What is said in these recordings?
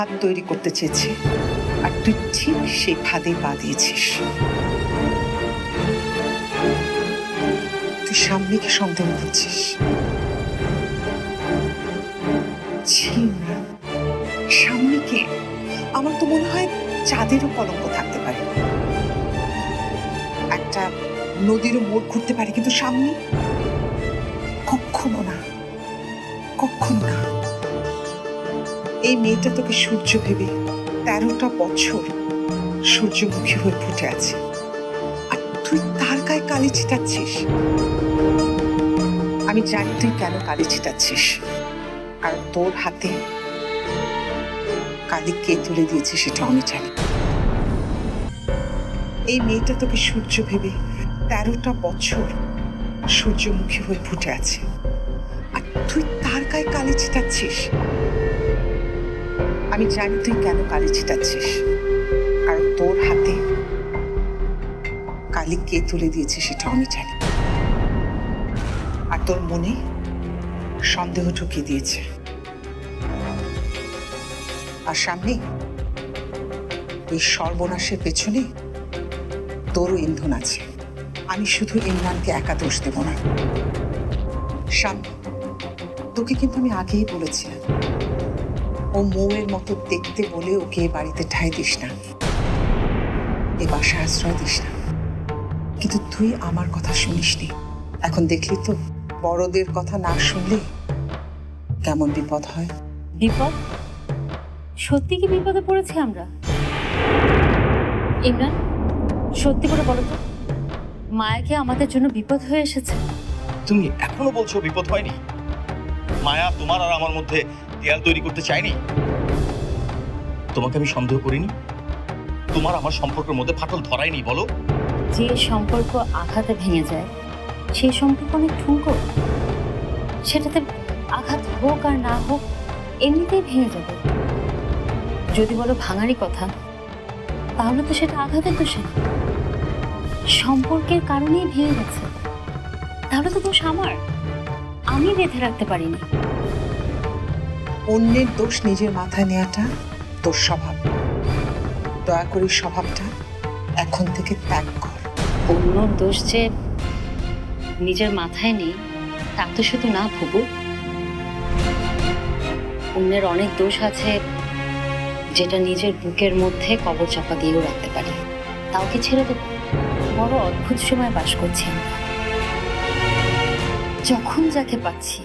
ফাঁদ তৈরি করতে চেয়েছে, আর তুই ঠিক সেই ফাঁদে পা দিয়েছিস। তুই সামনেকে সন্দেহ করছিস। সামনেকে আমার তো মনে হয় চাঁদেরও কলঙ্ক থাকতে পারে, একটা নদীরও মোড় ঘুরতে পারে, কিন্তু সামনে কখনো না, কখনো না। এই মেয়েটা তোকে সূর্য ভেবে 13টা বছর সূর্যমুখী হয়ে ফুটে আছে, আর তুই তার গায়ে কালি ছিটাচ্ছিস। আমি জানি তুই কেন কালি ছিটাচ্ছিস, কারণ তোর হাতে কালি কে তুলে দিয়েছে সেটা আমি জানি। এই মেয়েটা তোকে সূর্য ভেবে 13টা বছর সূর্যমুখী হয়ে ফুটে আছে, আর তুই তার গায়ে কালি ছিটাচ্ছিস। আমি জানি তুই কেন কালি ছিটাচ্ছিস, কারণ তোর হাতে কালি কে তুলে দিয়েছে সেটা আমি জানি। আর তোর মনে সন্দেহ ঢুকিয়ে দিয়েছে। আর সামনে এই সর্বনাশের পেছনে তোরও ইন্ধন আছে। আমি শুধু ইমরানকে একা দোষ দেব না। সামনে তোকে কিন্তু আমি আগেই বলেছিলাম, ও মৌয়ের মতো দেখতে বলে ওকে এ বাড়িতে ঠাঁই দিস না, এ বাসায় আশ্রয় দিস না। কিন্তু তুই আমার কথা শুনিসনি। এখন দেখলি তো, বড়দের কথা না শুনলে কেমন বিপদ হয়। বিপদ? সত্যি কি বিপদে পড়েছি আমরা? ইমরান, সত্যি করে বলো তো, মায়াকে আমাদের জন্য বিপদ হয়ে এসেছে? তুমি এখনো বলছো বিপদ হয়নি? মায়া তোমার আর আমার মধ্যে দেয়াল তৈরি করতে চায়নি। তোমাকে আমি সন্দেহ করিনি। তোমার আমার সম্পর্কের মধ্যে ফাটল ধরায়নি। বলো, যে সম্পর্ক আঘাতে ভেঙে যায় সেই সম্পর্ক অনেক ঠুনকো। সেটাতে আঘাত হোক আর না হোক এমনিতেই ভেঙে যাবে। যদি বলো ভাঙারই কথা, তাহলে তো সেটা আঘাতের দোষে না, সম্পর্কের কারণেই ভেঙে গেছে। তাহলে তো দোষ আমার, আমি বেঁধে রাখতে পারিনি। অন্যের দোষ নিজের মাথায় নেওয়াটা তোর স্বভাব। দয়া করে স্বভাবটা এখন থেকে ত্যাগ কর। অন্যর দোষ যে নিজের মাথায় নেই তা তো শুধু না ভুবু, অন্যের অনেক দোষ আছে যেটা নিজের বুকের মধ্যে কবর চাপা দিয়েও রাখতে পারি। তাও কি ছেড়ে দেব? বড় অদ্ভুত সময় বাস করছি আমরা। যখন যাকে পাচ্ছি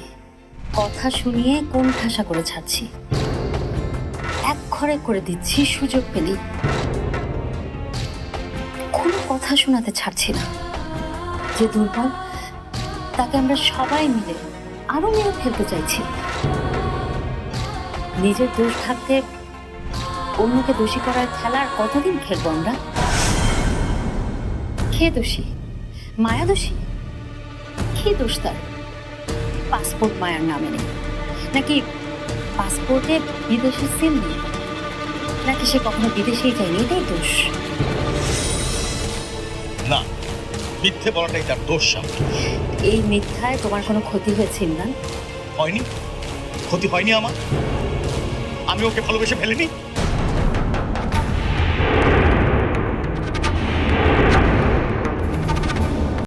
কথা শুনিয়ে কোন ঠাসা করে ছাড়ছি, এক ঘরে করে দিচ্ছি সুযোগ পেলি। কোনো কথা শোনাতে ছাড়ছি না। যে দুর্বল তাকে আমরা সবাই মিলে আরো মেরে ফেলতে চাইছি। নিজের দোষ থাকতে অন্যকে দোষী করার খেলা আর কতদিন খেলবো আমরা? কে দোষী? মায়া দোষী? কি দোষ তার? পাসপোর্ট মায়ার নামে নেই নাকি? পাসপোর্টে বিদেশের সিল নেই নাকি? সে কখনো বিদেশেই যায়নি, এটাই দোষ? না, মিথ্যে বলাটাই তার দোষ। এই মিথ্যায় তোমার কোনো ক্ষতি হয়েছে ইমরান? হয়নি, ক্ষতি হয়নি আমার। আমি ওকে ভালোবেসে ফেলিনি।